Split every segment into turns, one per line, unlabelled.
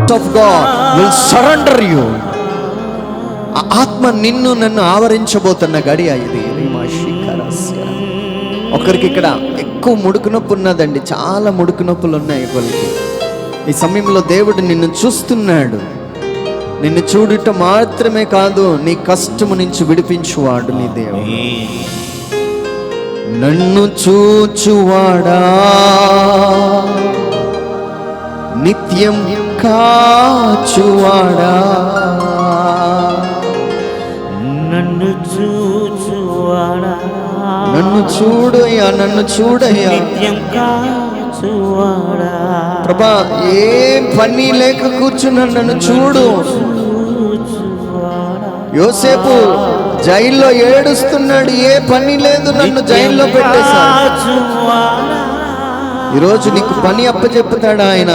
Spirit of God will surrender you. ఆ ఆత్మ నిన్ను నన్ను ఆవరించబోతున్న గడియ ఇది. ఒకరికి ఇక్కడ ఎక్కువ ముడుకు నొప్పి ఉన్నదండి, చాలా ముడుకు నొప్పులు ఉన్నాయి ఒకరికి. ఈ సమయంలో దేవుడు నిన్ను చూస్తున్నాడు. నిన్ను చూడటం మాత్రమే కాదు, నీ కష్టము నుంచి విడిపించువాడు నీ దేవుడు. నన్ను చూచువాడా, నిత్యం కాచువాడా,
నన్ను చూచువాడా,
నన్ను చూడయ్యా, నన్ను చూడయ్యా,
నిత్యం కాచువాడా.
ప్రభా, ఏ పని లేక కూర్చున్నా నన్ను చూడు. యోసేపు జైల్లో ఏడుస్తున్నాడు, ఏ పని లేదు, నన్ను జైల్లో పెట్టేశాడు. ఈరోజు నీకు పని అప్పచెప్పుతాడు ఆయన.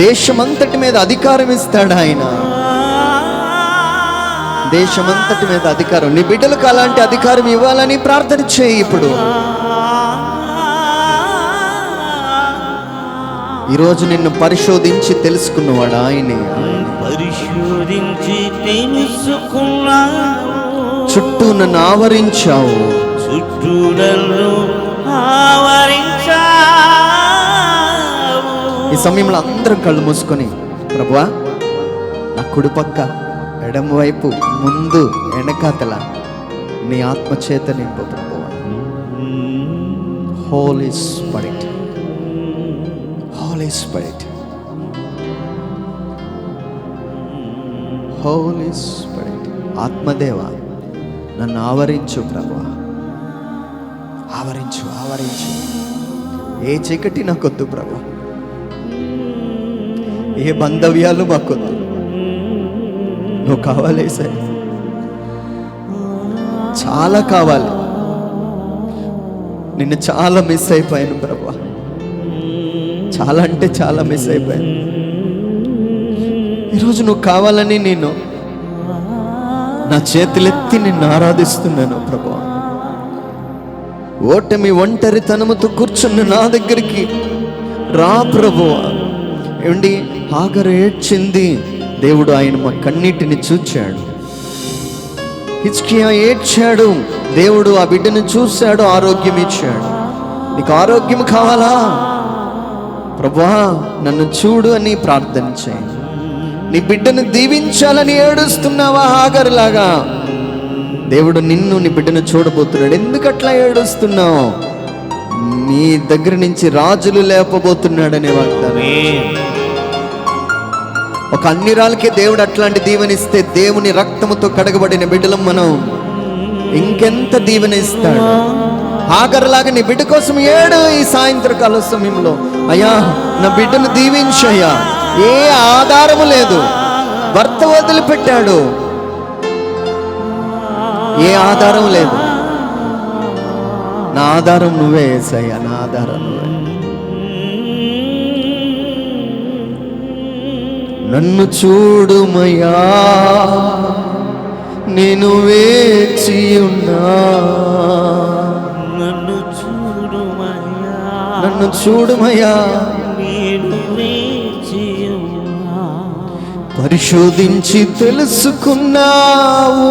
దేశమంతటి మీద అధికారం ఇస్తాడు ఆయన. దేశమంతటి మీద అధికారం. నీ బిడ్డలకు అలాంటి అధికారం ఇవ్వాలని ప్రార్థన చేయి. ఇప్పుడు ఈరోజు నిన్ను పరిశోధించి తెలుసుకున్నవాడు ఆయనే.
పరిశోధించి తెలుసుకున్నావు,
చుట్టూ నన్ను ఆవరించావు,
చుట్టూ నన్ను ఆవరించావు.
ఈ సమయంలో అందరం కళ్ళు మూసుకొని, ప్రభువా, నా కుడి పక్క, ఎడమ వైపు, ముందు, వెనకాతల నీ ఆత్మ చేత నింపు ప్రభువా. Holy spirit, holy spirit, holy spirit. ఆత్మదేవ, నన్ను ఆవరించు ప్రభువా, ఆవరించు, ఆవరించు. ఏ చీకటి నాకొద్దు ప్రభు, ఏ బంధవ్యాలు మాకొద్దు. నువ్వు కావాలి సార్, చాలా కావాలి. నిన్ను చాలా మిస్ అయిపోయాను ప్రభు, చాలా అంటే చాలా మిస్ అయిపోయాను. ఈరోజు నువ్వు కావాలని నేను నా చేతులెత్తి నిన్ను ఆరాధిస్తున్నాను ప్రభు. ఓటమి ఒంటరితనముతో కూర్చున్న నా దగ్గరికి రా ప్రభువా. ఏమండి, హాగరు ఏడ్చింది, దేవుడు ఆయన మా కన్నీటిని చూచాడు. హిజ్కియా ఏడ్చాడు, దేవుడు ఆ బిడ్డను చూశాడు, ఆరోగ్యం ఇచ్చాడు. నీకు ఆరోగ్యం కావాలా ప్రభువా, నన్ను చూడు అని ప్రార్థన చేయి. నీ బిడ్డను దీవించాలని ఏడుస్తున్నావా హాగరులాగా? దేవుడు నిన్ను, నీ బిడ్డను చూడబోతున్నాడు. ఎందుకట్లా ఏడుస్తున్నావు? నీ దగ్గర నుంచి రాజులు లేపబోతున్నాడనే వాగ్దానం. ఒక అన్నిరాలకే దేవుడు అట్లాంటి దీవెనిస్తే, దేవుని రక్తముతో కడగబడిన బిడ్డలం మనం, ఇంకెంత దీవెనిస్తాడు. హాగరులాగా నీ బిడ్డ కోసం ఏడు ఈ సాయంత్రకాల సమయంలో. అయ్యా, నా బిడ్డను దీవించయ్యా. ఏ ఆధారము లేదు, భర్త వదిలిపెట్టాడు, ఏ ఆధారం లేదు. నా ఆధారం నువ్వే యేసయ్యా, నా ఆధారం నువ్వే. నన్ను చూడుమయ్యా, నేను వేచి ఉన్నా.
నన్ను చూడుమయ్యా,
నన్ను చూడుమయ్యా,
నేను వేచి ఉన్నా.
పరిశోధించి తెలుసుకున్నావు,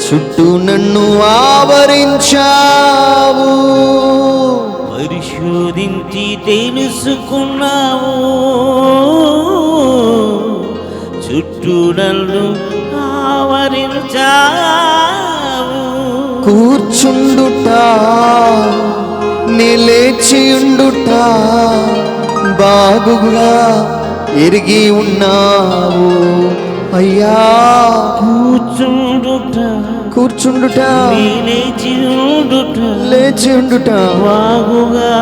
చుట్టూ నన్ను ఆవరించావు.
పరిశోధించి తెలుసుకున్నావు, చుట్టూ నన్ను ఆవరించావు.
కూర్చుండుట, నిలేచియుండుట బాగుగా ఎరిగి ఉన్నావు అయ్యా. కూర్చుండుట, లేచి ఉండుట
బాగుగా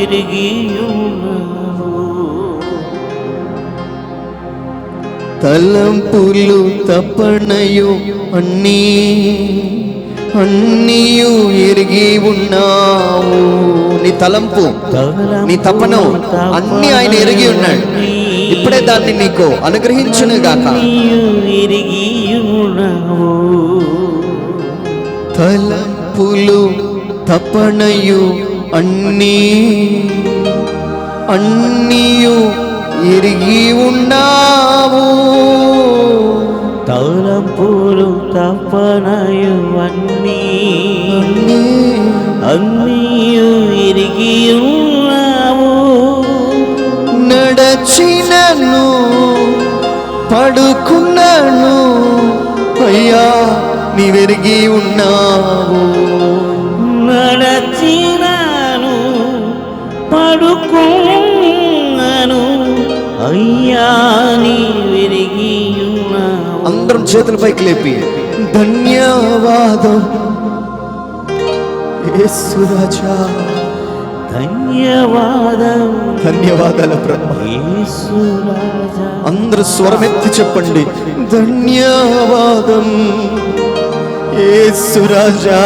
ఎరిగి ఉన్నావు.
తలంపులు తపనయు అన్నీయు ఎరిగి ఉన్నావు. నీ తలంపు, నీ తపను అన్ని ఆయన ఎరిగి ఉన్నాడు. ఇప్పుడే దాన్ని నీకు అనుగ్రహించును గాక. తలంపులు తపనయు అన్నీయు ఎరిగి ఉన్నావు.
తలంపులు తపనయు అన్నీయు ఎరిగి ఉన్నావు.
నడచినను పడుకున్నాను అయ్యా నీవెరిగి ఉన్నావు.
నడచినాను పడుకున్నాను అయ్యా నీవెరిగి ఉన్నావు.
అందరం చేతుల పైకి లేపి ధన్యవాదం యేసు రాజా.
ధన్యవాదం
ధన్యవాదాలు ప్రభు.
యేసు రాజా.
అందరూ స్వరమెత్తి చెప్పండి ధన్యవాదం యేసు రాజా.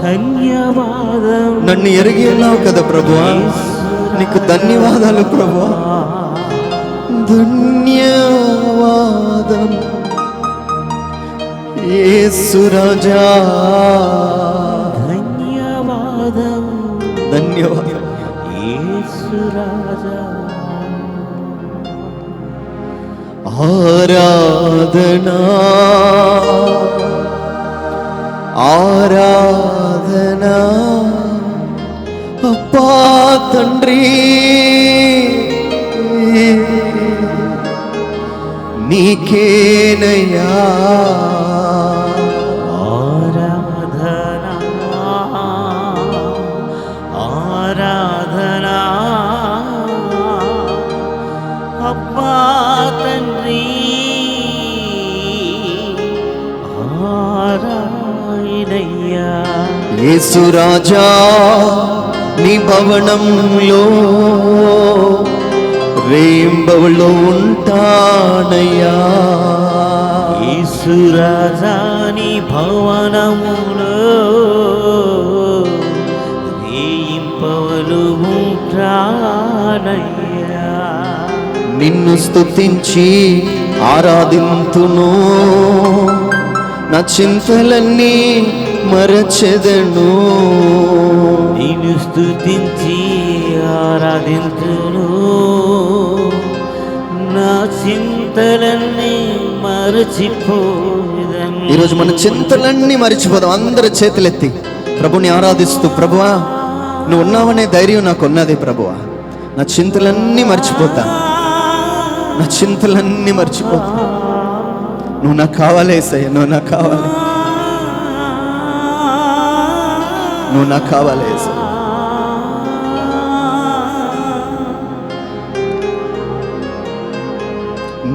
ధన్యవాదం.
నన్ను ఎరిగి ఉన్నావు కదా ప్రభువా, నీకు ధన్యవాదాలు ప్రభువా. ధన్యవాదం యేసు రాజా.
ధన్యవాదం
ధన్యవాదం
యేసు రాజా.
ఆరాధనా ఆరాధనా అప్పా తండ్రి నీకేనయ్యా.
ఆరాధనా ఆరాధనా అబ్బా తండ్రి ఆరాధనయ్యా.
యేసు రాజా నీ భవనంలో రేంబవులో ఉంటానయ్యా.
యేసు రాజా నీ భవనములో రేయింపవలు ఉంటానయ్యా.
నిన్ను స్తుతించి ఆరాధింతును, నా చింతలన్నీ మరచెదను.
నిన్ను స్తుతించి ఆరాధింతును, నా చింతలన్నీ మరచిపోదను.
ఈరోజు మన చింతలన్నీ మరిచిపోదాం. అందరు చేతులెత్తి ప్రభుని ఆరాధిస్తూ, ప్రభువా నువ్వు ఉన్నావనే ధైర్యం నాకు ఉన్నది ప్రభువా. నా చింతలన్నీ మర్చిపోతా, నా చింతలన్నీ మర్చిపోతా. నువ్వు నాకు కావాలి యేసయ్య, నువ్వు నాకు కావాలి, నువ్వు నాకు కావాలి యేసయ్య.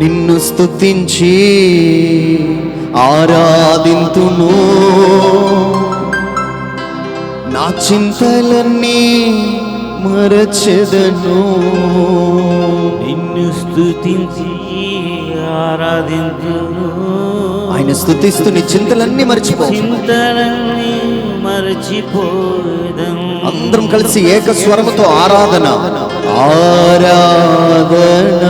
నిన్ను స్తుతించి ఆరాధింతును, నా చింతలన్నీ మరచెదను.
నిన్ను స్తుతించి ఆరాధింతును,
ఆయన స్తుతిస్తూ నీ చింతలన్నీ మర్చిపో.
చింతలన్నీ మరచిపోదను.
అందరం కలిసి ఏక స్వరముతో ఆరాధన ఆరాధన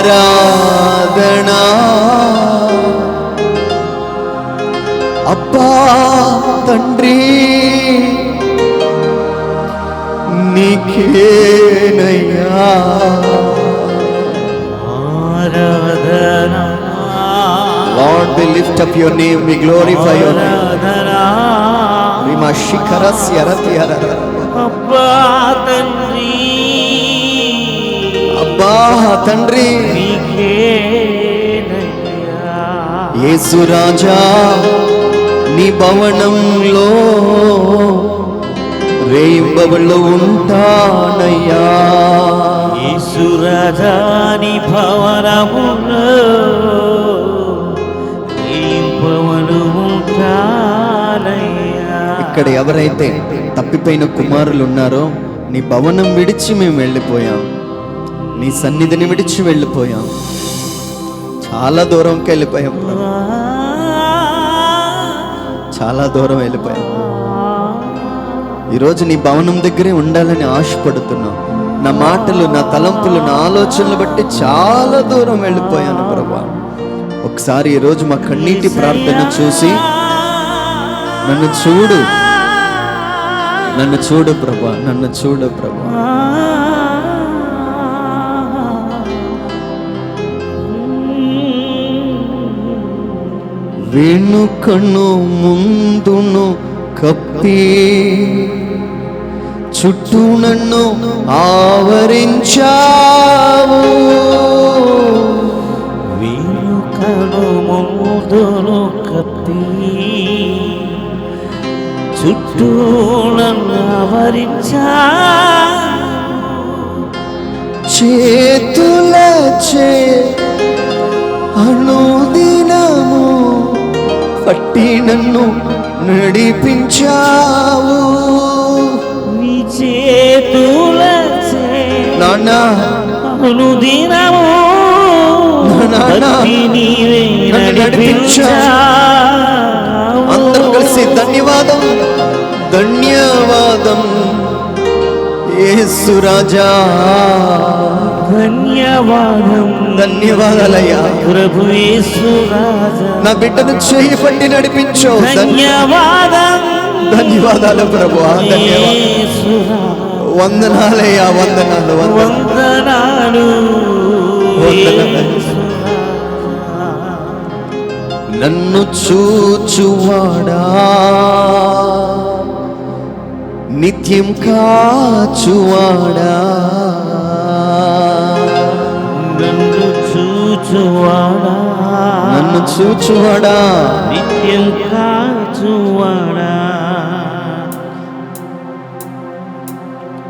ఆరాధన అబ్బా తండ్రి నీకేనయ్యా.
ఆరాధన
Lord, we lift up your name, we glorify your name.
ఆరాధన
Rima shikarasya ratyara.
అబ్బా తండ్రి
అబ్బా తండ్రి
నీకేనయ్యా.
యేసు రాజా నీ భవనంలో రేయింబవళ్ళు ఉంటానయ్యా.
యేసు రాజా నీ భవనములో రేయింపవలు ఉంటానయ్యా.
ఇక్కడ ఎవరైతే తప్పిపోయిన కుమారులు ఉన్నారో నీ భవనం విడిచి మేము వెళ్ళిపోయాం, నీ సన్నిధిని విడిచి వెళ్ళిపోయాం, చాలా దూరంకి వెళ్ళిపోయాం ప్రభు, చాలా దూరం వెళ్ళిపోయాం. ఈరోజు నీ భవనం దగ్గరే ఉండాలని ఆశపడుతున్నాం. నా మాటలు, నా తలంపులు, నా ఆలోచనలు బట్టి చాలా దూరం వెళ్ళిపోయాను ప్రభా. ఒకసారి ఈరోజు మా కన్నీటి ప్రార్థన చూసి నన్ను చూడు, నన్ను చూడు ప్రభా, నన్ను చూడు ప్రభా. వెనుకను ముందును కప్పి చుట్టూ నన్ను ఆవరించావు.
వెనుకను ముందును కప్పి చుట్టూ నన్ను ఆవరించావు.
చేతులచే అనుదినము పట్టి నన్ను నడిపించావు.
నీ చేతులచే
నాన్న
అనుదినము పట్టి నీవే నడిపించావు.
అందరూ కలిసి ధన్యవాదం, ధన్యవాదం యేసు రాజా.
ధన్యవాదం,
ధన్యవాదాలయ్యా
ప్రభు యేసు రాజా.
నా బిడ్డను చేయి పట్టి నడిపించావు.
ధన్యవాదం,
ధన్యవాదాలు ప్రభువా, ధన్యవాదాలు.
యేసు రాజా.
వందనాలయ్యా, వందనాలు,
వందనాలు,
వందనాలు. నన్ను చూచువాడా, నిత్యం కాచువాడా,
నన్ను చూచువాడా,
నన్ను చూచువాడా,
నిత్యం కాచువాడా.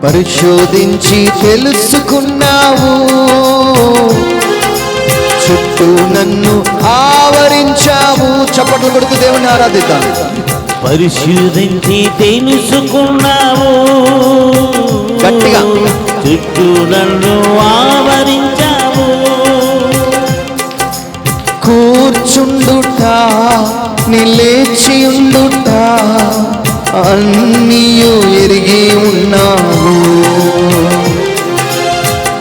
పరిశోధించి తెలుసుకున్నావు, చుట్టూ నన్ను ఆవరించావు. చప్పట్లు కొడుతూ దేవుని ఆరాధిద్దాం.
పరిశోధించి తెలుసుకున్నావు,
గట్టిగా
చుట్టూ నన్ను ఆవరించావు.
కూర్చుండుట నిలేచియుండుట అన్నీయు ఎరిగి ఉన్నావు.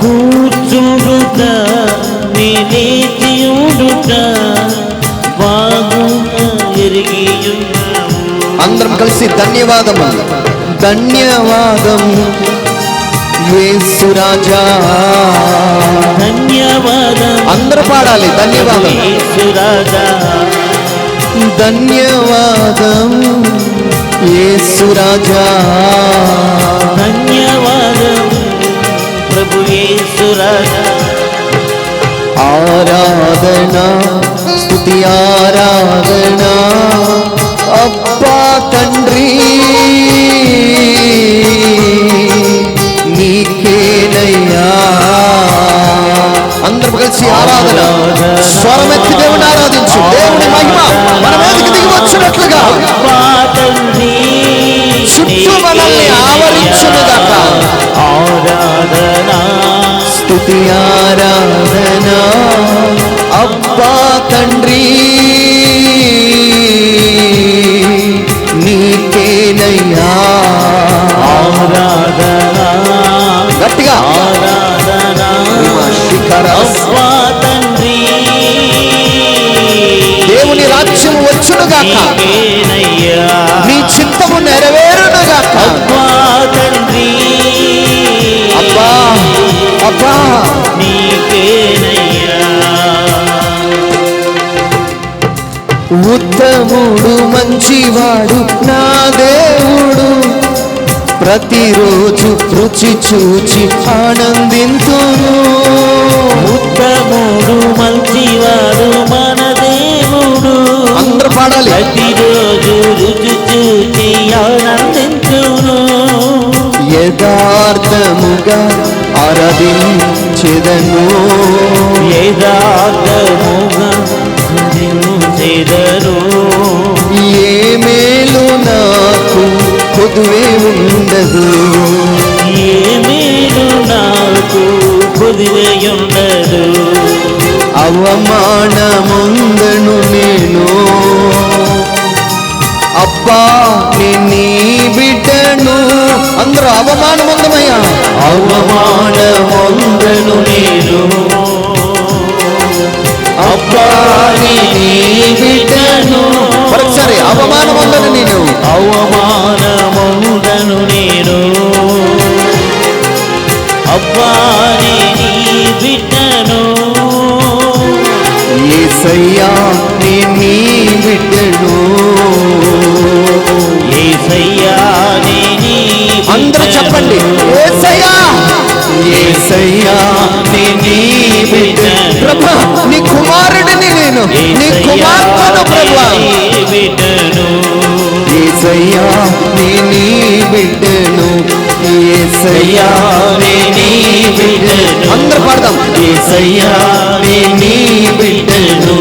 కూర్చుండుట నిలేచియుండుట బాగుగా ఎరిగి ఉన్నావు.
అందరం కలిసి ధన్యవాదం, ధన్యవాదం యేసు రాజా.
ధన్యవాదం,
అందరూ పాడాలి. ధన్యవాదం
యేసు రాజా.
ధన్యవాదం యేసు రాజా.
ధన్యవాదం ప్రభు యేసు రాజా.
ఆరాధన స్తుతి ఆరాధన అబ్బా తండ్రి నీకేనయ్యా. అందరూ కలిసి ఆరాధన, స్వరమెత్తి దేవుని ఆరాధించు. దేవుని మహిమ మన మీదకి దిగి వచ్చినట్లుగా చుట్టూ మనల్ని ఆవరించునుగాక.
ఆరాధన
స్తుతి ఆరాధన అబ్బా తండ్రి నీకేనయ్యా.
ఆరాధన
గట్టిగా
ఆరాధన అబ్బా తండ్రి
దేవుని రాజ్యం వచ్చునుగాక,
నీకేనయ్యా.
నీ చిత్తము నెరవేరునుగాక.
అబ్బా తండ్రి
అబ్బా అబ్బా
నీకేనయ్యా.
ఉత్తముడు మంచివాడు నా దేవుడు, ప్రతిరోజు రుచి చూచి ఆనందింతును.
ఉత్తముడు మంచివాడు మన దేవుడు,
అందరూ పాడాలి.
ప్రతిరోజు రుచి చూచి ఆనందించును.
యథార్థముగా ఆరాధించెదను,
యథార్థముగా చెదరు.
ఏ మేలు నాకు కొదువే ఉండదు,
ఏ మేలు నాకు పొదివేయుండదు.
అవమానముందను నేను అబ్బా నీ బిడ్డను. అందరూ అవమానముందమయ్యా.
అవమానముందను నేను అబ్బా నీ బిడ్డను.
మరొకసారి అవమానముందను నేను
అవమానముందను నేను ప్రభువాని నీ బిడ్డను
యేసయ్యా నీ బిడ్డను
యేసయ్యా నీ
అందరూ చెప్పండి యేసయ్యా యేసయ్యా నీ బిడ్డను ప్రభా నీ కుమారుడిని నేను నీ కుమార్తెను ప్రభా
బిడ్డను
యేసయ్యా నీ బిడ్డను యేసయ్యా నీ బిడ్డను అందరూ పాడదాం యేసయ్యా నీ బిడ్డను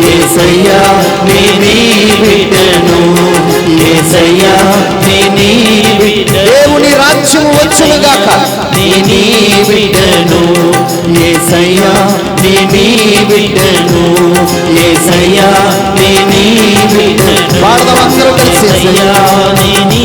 యేసయ్యా నీ బిడ్డను యేసయ్యా నీ బిడ్డను దేవుని రాజ్యం వచ్చును గాక నీ బిడ్డను యేసయ్యా నీ బిడ్డను యేసయ్యా నీ బిడ్డను పాడదాం అందరూ కలిసి
యేసయ్యా నీ